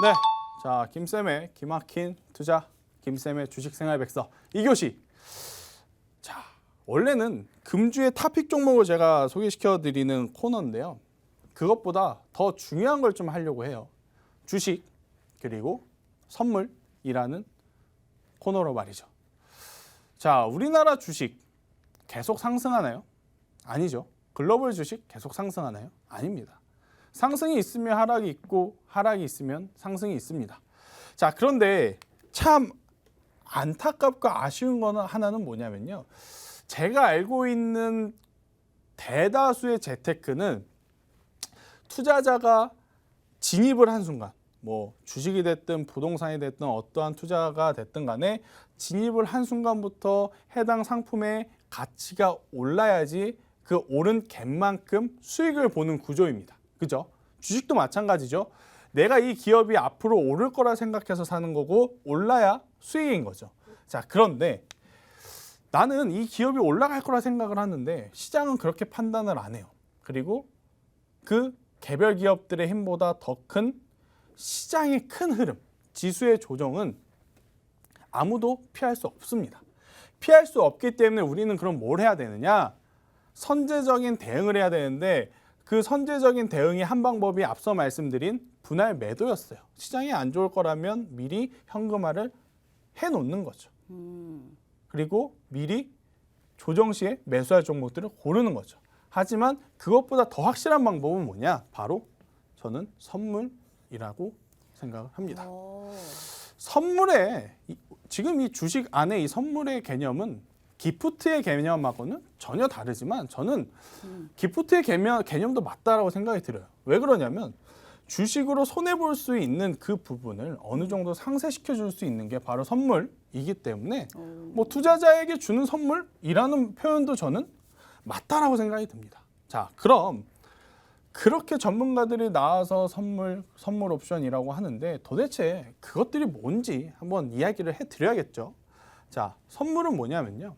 네, 자 김쌤의 기막힌 투자, 김쌤의 주식생활백서 2교시. 자, 원래는 금주의 토픽 종목을 제가 소개시켜드리는 코너인데요. 그것보다 더 중요한 걸 좀 하려고 해요. 주식 그리고 선물이라는 코너로 말이죠. 자, 우리나라 주식 계속 상승하나요? 아니죠. 글로벌 주식 계속 상승하나요? 아닙니다. 상승이 있으면 하락이 있고 하락이 있으면 상승이 있습니다. 자, 그런데 참 안타깝고 아쉬운 거는 하나는 뭐냐면요. 제가 알고 있는 대다수의 재테크는 투자자가 진입을 한 순간, 뭐 주식이 됐든 부동산이 됐든 어떠한 투자가 됐든 간에 진입을 한 순간부터 해당 상품의 가치가 올라야지 그 오른 갭만큼 수익을 보는 구조입니다. 그죠? 주식도 마찬가지죠. 내가 이 기업이 앞으로 오를 거라 생각해서 사는 거고 올라야 수익인 거죠. 자, 그런데 나는 이 기업이 올라갈 거라 생각을 하는데 시장은 그렇게 판단을 안 해요. 그리고 그 개별 기업들의 힘보다 더 큰 시장의 큰 흐름, 지수의 조정은 아무도 피할 수 없습니다. 피할 수 없기 때문에 우리는 그럼 뭘 해야 되느냐? 선제적인 대응을 해야 되는데 그 선제적인 대응의 한 방법이 앞서 말씀드린 분할 매도였어요. 시장이 안 좋을 거라면 미리 현금화를 해놓는 거죠. 그리고 미리 조정 시에 매수할 종목들을 고르는 거죠. 하지만 그것보다 더 확실한 방법은 뭐냐? 바로 저는 선물이라고 생각을 합니다. 선물에 지금 이 주식 안에 이 선물의 개념은 기프트의 개념하고는 전혀 다르지만 저는 기프트의 개념도 맞다라고 생각이 들어요. 왜 그러냐면 주식으로 손해볼 수 있는 그 부분을 어느 정도 상쇄시켜 줄 수 있는 게 바로 선물이기 때문에 뭐 투자자에게 주는 선물이라는 표현도 저는 맞다라고 생각이 듭니다. 자, 그럼 그렇게 전문가들이 나와서 선물 옵션이라고 하는데 도대체 그것들이 뭔지 한번 이야기를 해드려야겠죠. 자, 선물은 뭐냐면요.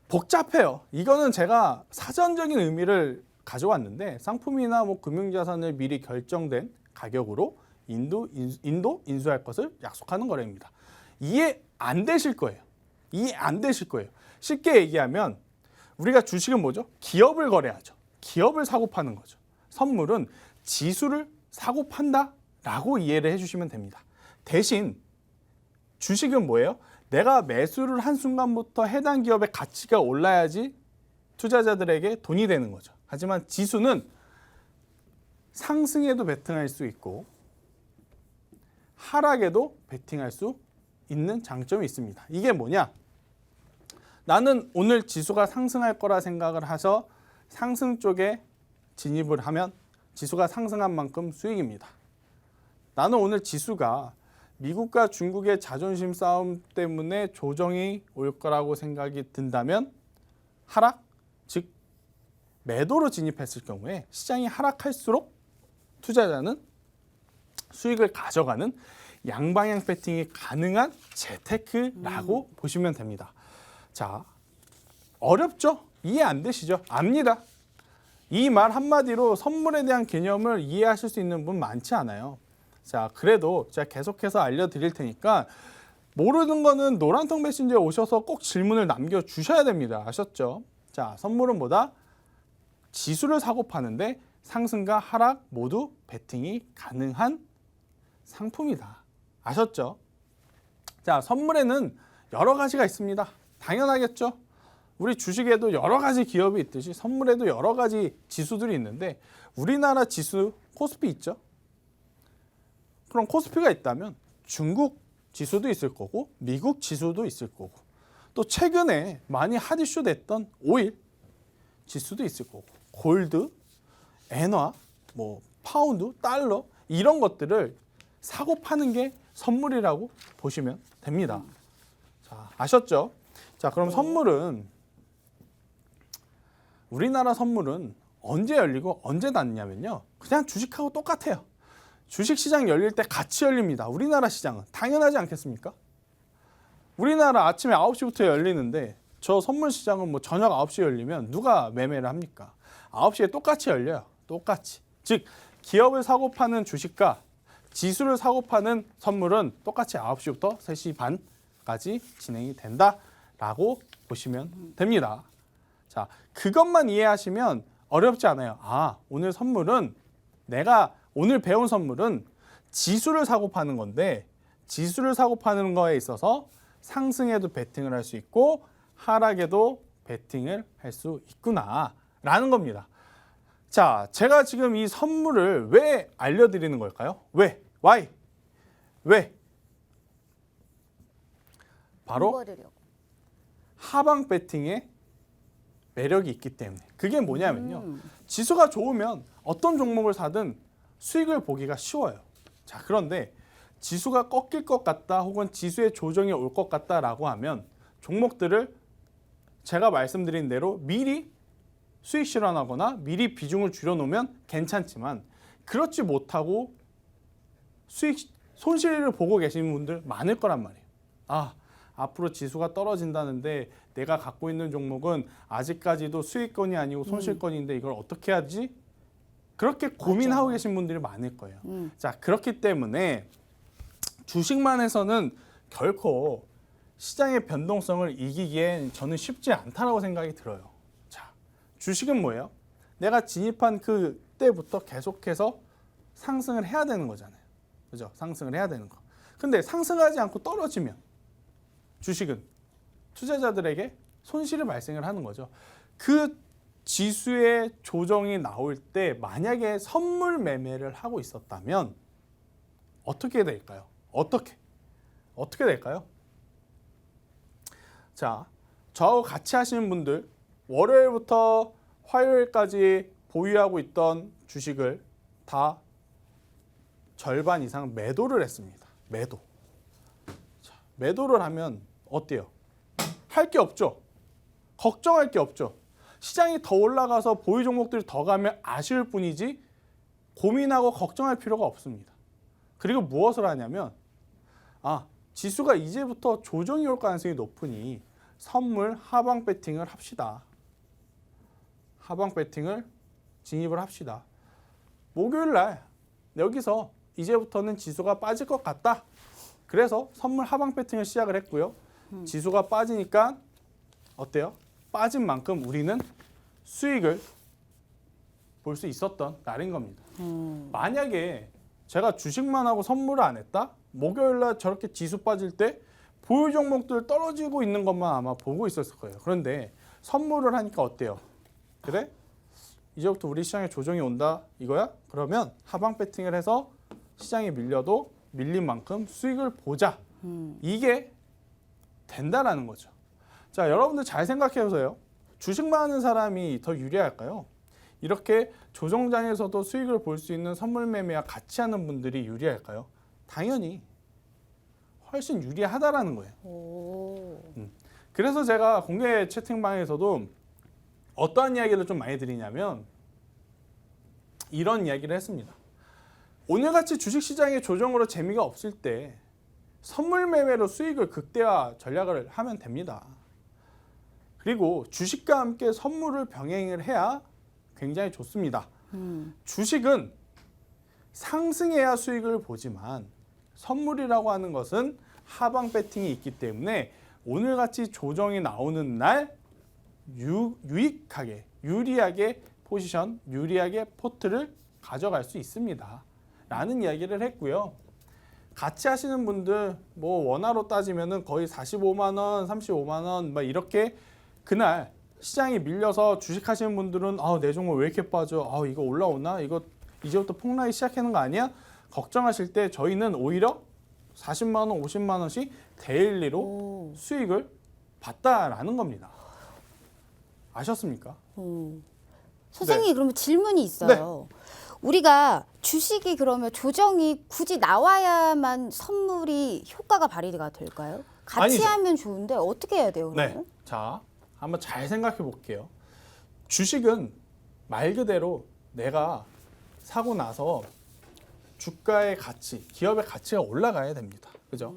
복잡해요. 이거는 제가 사전적인 의미를 가져왔는데 상품이나 뭐 금융자산을 미리 결정된 가격으로 인수할 것을 약속하는 거래입니다. 이해 안 되실 거예요. 이해 안 되실 거예요. 쉽게 얘기하면 우리가 주식은 뭐죠? 기업을 거래하죠. 기업을 사고 파는 거죠. 선물은 지수를 사고 판다라고 이해를 해주시면 됩니다. 대신 주식은 뭐예요? 내가 매수를 한 순간부터 해당 기업의 가치가 올라야지 투자자들에게 돈이 되는 거죠. 하지만 지수는 상승에도 베팅할 수 있고 하락에도 베팅할 수 있는 장점이 있습니다. 이게 뭐냐? 나는 오늘 지수가 상승할 거라 생각을 해서 상승 쪽에 진입을 하면 지수가 상승한 만큼 수익입니다. 나는 오늘 지수가 미국과 중국의 자존심 싸움 때문에 조정이 올 거라고 생각이 든다면 하락, 즉 매도로 진입했을 경우에 시장이 하락할수록 투자자는 수익을 가져가는 양방향 배팅이 가능한 재테크라고 보시면 됩니다. 자, 어렵죠? 이해 안 되시죠? 압니다. 이 말 한마디로 선물에 대한 개념을 이해하실 수 있는 분 많지 않아요. 자, 그래도 제가 계속해서 알려드릴 테니까 모르는 거는 노란통 메신저에 오셔서 꼭 질문을 남겨주셔야 됩니다. 아셨죠? 자, 선물은 뭐다? 지수를 사고 파는데 상승과 하락 모두 베팅이 가능한 상품이다. 아셨죠? 자, 선물에는 여러 가지가 있습니다. 당연하겠죠? 우리 주식에도 여러 가지 기업이 있듯이 선물에도 여러 가지 지수들이 있는데 우리나라 지수 코스피 있죠? 그럼 코스피가 있다면 중국 지수도 있을 거고 미국 지수도 있을 거고 또 최근에 많이 핫 이슈 됐던 오일 지수도 있을 거고 골드, 엔화, 뭐 파운드, 달러 이런 것들을 사고 파는 게 선물이라고 보시면 됩니다. 자, 아셨죠? 자, 그럼 선물은 우리나라 선물은 언제 열리고 언제 닫냐면요. 그냥 주식하고 똑같아요. 주식시장 열릴 때 같이 열립니다. 우리나라 시장은. 당연하지 않겠습니까? 우리나라 아침에 9시부터 열리는데 저 선물 시장은 뭐 저녁 9시에 열리면 누가 매매를 합니까? 9시에 똑같이 열려요. 똑같이. 즉 기업을 사고 파는 주식과 지수를 사고 파는 선물은 똑같이 9시부터 3시 반까지 진행이 된다라고 보시면 됩니다. 자, 그것만 이해하시면 어렵지 않아요. 아, 오늘 선물은 내가 오늘 배운 선물은 지수를 사고 파는 건데 지수를 사고 파는 거에 있어서 상승에도 베팅을 할 수 있고 하락에도 베팅을 할 수 있구나라는 겁니다. 자, 제가 지금 이 선물을 왜 알려드리는 걸까요? 왜? Why? 왜? 바로 하방 베팅의 매력이 있기 때문에. 그게 뭐냐면요. 지수가 좋으면 어떤 종목을 사든 수익을 보기가 쉬워요. 자, 그런데 지수가 꺾일 것 같다 혹은 지수의 조정이 올 것 같다라고 하면 종목들을 제가 말씀드린 대로 미리 수익 실현하거나 미리 비중을 줄여놓으면 괜찮지만 그렇지 못하고 손실을 보고 계시는 분들 많을 거란 말이에요. 아, 앞으로 지수가 떨어진다는데 내가 갖고 있는 종목은 아직까지도 수익권이 아니고 손실권인데 이걸 어떻게 하지? 그렇게 고민하고 계신 분들이 많을 거예요. 자, 그렇기 때문에 주식만 해서는 결코 시장의 변동성을 이기기엔 저는 쉽지 않다라고 생각이 들어요. 자, 주식은 뭐예요? 내가 진입한 그 때부터 계속해서 상승을 해야 되는 거잖아요. 그죠? 상승을 해야 되는 거. 근데 상승하지 않고 떨어지면 주식은 투자자들에게 손실이 발생을 하는 거죠. 그 지수의 조정이 나올 때 만약에 선물 매매를 하고 있었다면 어떻게 될까요? 어떻게 될까요? 자, 저하고 같이 하시는 분들 월요일부터 화요일까지 보유하고 있던 주식을 다 절반 이상 매도를 했습니다. 매도. 자, 매도를 하면 어때요? 할 게 없죠. 걱정할 게 없죠. 시장이 더 올라가서 보유 종목들이 더 가면 아쉬울 뿐이지 고민하고 걱정할 필요가 없습니다. 그리고 무엇을 하냐면 지수가 이제부터 조정이 올 가능성이 높으니 선물 하방 배팅을 합시다. 하방 배팅을 진입을 합시다. 목요일 날 여기서 이제부터는 지수가 빠질 것 같다. 그래서 선물 하방 배팅을 시작을 했고요. 지수가 빠지니까 어때요? 빠진 만큼 우리는 수익을 볼 수 있었던 날인 겁니다. 만약에 제가 주식만 하고 선물을 안 했다? 목요일 날 저렇게 지수 빠질 때 보유 종목들 떨어지고 있는 것만 아마 보고 있었을 거예요. 그런데 선물을 하니까 어때요? 그래? 이제부터 우리 시장에 조정이 온다 이거야? 그러면 하방 배팅을 해서 시장에 밀려도 밀린 만큼 수익을 보자. 이게 된다라는 거죠. 자, 여러분들 잘 생각해 보세요. 주식만 하는 사람이 더 유리할까요? 이렇게 조정장에서도 수익을 볼 수 있는 선물 매매와 같이 하는 분들이 유리할까요? 당연히 훨씬 유리하다라는 거예요. 그래서 제가 공개 채팅방에서도 어떠한 이야기를 좀 많이 드리냐면 이런 이야기를 했습니다. 오늘같이 주식시장의 조정으로 재미가 없을 때 선물 매매로 수익을 극대화 전략을 하면 됩니다. 그리고 주식과 함께 선물을 병행을 해야 굉장히 좋습니다. 주식은 상승해야 수익을 보지만 선물이라고 하는 것은 하방 배팅이 있기 때문에 오늘같이 조정이 나오는 날 유익하게, 유리하게 포지션, 유리하게 포트를 가져갈 수 있습니다. 라는 이야기를 했고요. 같이 하시는 분들 뭐 원화로 따지면은 거의 45만 원, 35만 원 막 이렇게 그날 시장이 밀려서 주식 하시는 분들은 내 종목 왜 이렇게 빠져? 이거 올라오나? 이거 이제부터 폭락이 시작하는 거 아니야? 걱정하실 때 저희는 오히려 40만 원, 50만 원씩 데일리로 수익을 봤다라는 겁니다. 아셨습니까? 선생님 네. 그러면 질문이 있어요. 우리가 주식이 그러면 조정이 굳이 나와야만 선물이 효과가 발휘가 될까요? 같이 아니죠. 하면 좋은데 어떻게 해야 돼요? 그러면? 네. 자, 한번 잘 생각해 볼게요. 주식은 말 그대로 내가 사고 나서 주가의 가치, 기업의 가치가 올라가야 됩니다. 그죠?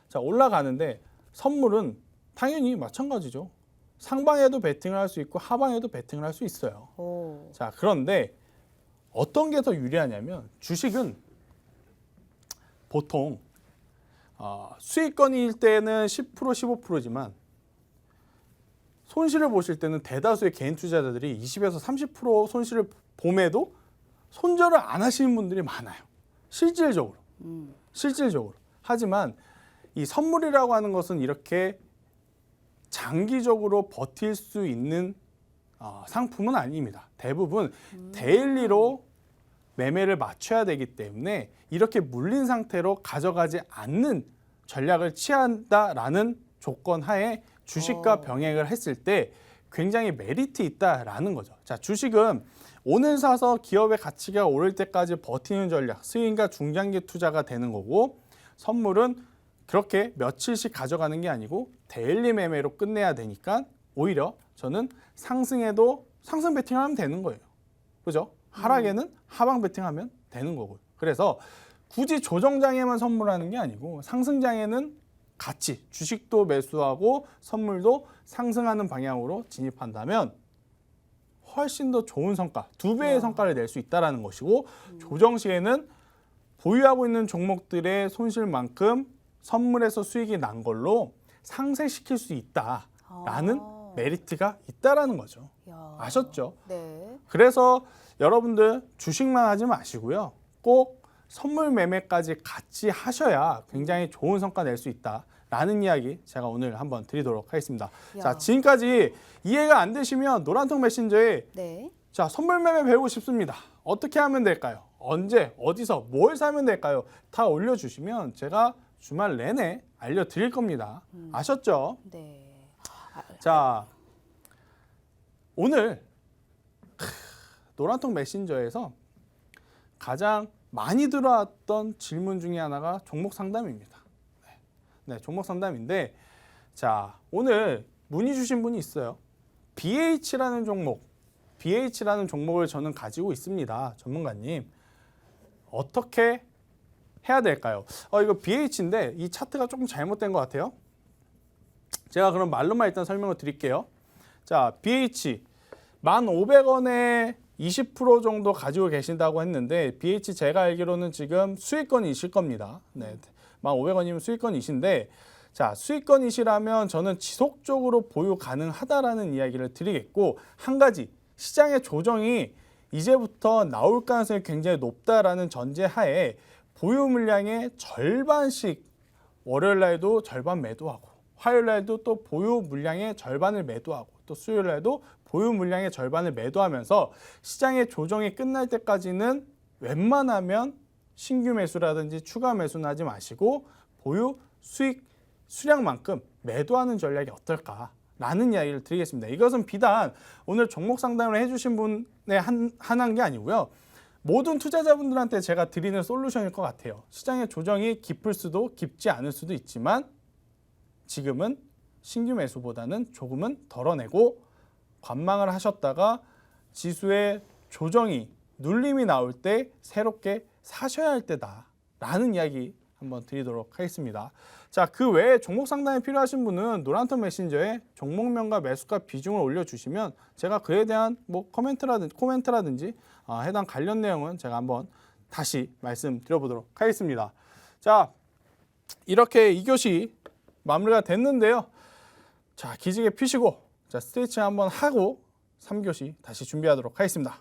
자, 올라가는데 선물은 당연히 마찬가지죠. 상방에도 베팅을 할 수 있고 하방에도 베팅을 할 수 있어요. 자, 그런데 어떤 게 더 유리하냐면 주식은 보통 수익권일 때는 10% 15%지만 손실을 보실 때는 대다수의 개인 투자자들이 20에서 30% 손실을 봄에도 손절을 안 하시는 분들이 많아요. 실질적으로. 실질적으로. 하지만 이 선물이라고 하는 것은 이렇게 장기적으로 버틸 수 있는 상품은 아닙니다. 대부분 데일리로 매매를 맞춰야 되기 때문에 이렇게 물린 상태로 가져가지 않는 전략을 취한다라는 조건 하에 주식과 병행을 했을 때 굉장히 메리트 있다라는 거죠. 자, 주식은 오늘 사서 기업의 가치가 오를 때까지 버티는 전략, 수익과 중장기 투자가 되는 거고, 선물은 그렇게 며칠씩 가져가는 게 아니고 데일리 매매로 끝내야 되니까 오히려 저는 상승에도 상승 베팅하면 되는 거예요. 그죠? 하락에는 하방 베팅하면 되는 거고요. 그래서 굳이 조정장에만 선물하는 게 아니고 상승장에는 같이 주식도 매수하고 선물도 상승하는 방향으로 진입한다면 훨씬 더 좋은 성과, 2배의 성과를 낼 수 있다는 것이고, 조정 시에는 보유하고 있는 종목들의 손실만큼 선물에서 수익이 난 걸로 상쇄시킬 수 있다라는 메리트가 있다라는 거죠. 아셨죠? 네. 그래서 여러분들 주식만 하지 마시고요. 꼭 선물 매매까지 같이 하셔야 굉장히 좋은 성과 낼 수 있다라는 이야기 제가 오늘 한번 드리도록 하겠습니다. 자, 지금까지 이해가 안 되시면 노란통 메신저에 네. 자, 선물 매매 배우고 싶습니다. 어떻게 하면 될까요? 언제, 어디서, 뭘 사면 될까요? 다 올려주시면 제가 주말 내내 알려드릴 겁니다. 아셨죠? 네. 자, 오늘 노란통 메신저에서 가장 많이 들어왔던 질문 중에 하나가 종목 상담입니다. 네, 종목 상담인데, 자, 오늘 문의 주신 분이 있어요. BH라는 종목을 저는 가지고 있습니다. 전문가님. 어떻게 해야 될까요? 이거 BH인데 이 차트가 조금 잘못된 것 같아요. 제가 그럼 말로만 일단 설명을 드릴게요. 자, BH 1,500원에 20% 정도 가지고 계신다고 했는데, BH 제가 알기로는 지금 수익권이실 겁니다. 네, 1,500원이면 수익권이신데, 자, 수익권이시라면 저는 지속적으로 보유 가능하다라는 이야기를 드리겠고, 한 가지 시장의 조정이 이제부터 나올 가능성이 굉장히 높다라는 전제하에 보유 물량의 절반씩 월요일 날도 절반 매도하고, 화요일 날도 또 보유 물량의 절반을 매도하고, 또 수요일 날도 보유 물량의 절반을 매도하면서 시장의 조정이 끝날 때까지는 웬만하면 신규 매수라든지 추가 매수는 하지 마시고 보유 수익 수량만큼 매도하는 전략이 어떨까라는 이야기를 드리겠습니다. 이것은 비단 오늘 종목 상담을 해주신 분에 한한 게 아니고요. 모든 투자자분들한테 제가 드리는 솔루션일 것 같아요. 시장의 조정이 깊을 수도 깊지 않을 수도 있지만 지금은 신규 매수보다는 조금은 덜어내고 관망을 하셨다가 지수의 조정이 눌림이 나올 때 새롭게 사셔야 할 때다라는 이야기 한번 드리도록 하겠습니다. 자, 그 외에 종목 상담이 필요하신 분은 노란통 메신저에 종목명과 매수가 비중을 올려주시면 제가 그에 대한 뭐 코멘트라든지 해당 관련 내용은 제가 한번 다시 말씀드려보도록 하겠습니다. 자, 이렇게 2교시 마무리가 됐는데요. 자, 기지개 피시고 자, 스트레칭 한번 하고 3교시 다시 준비하도록 하겠습니다.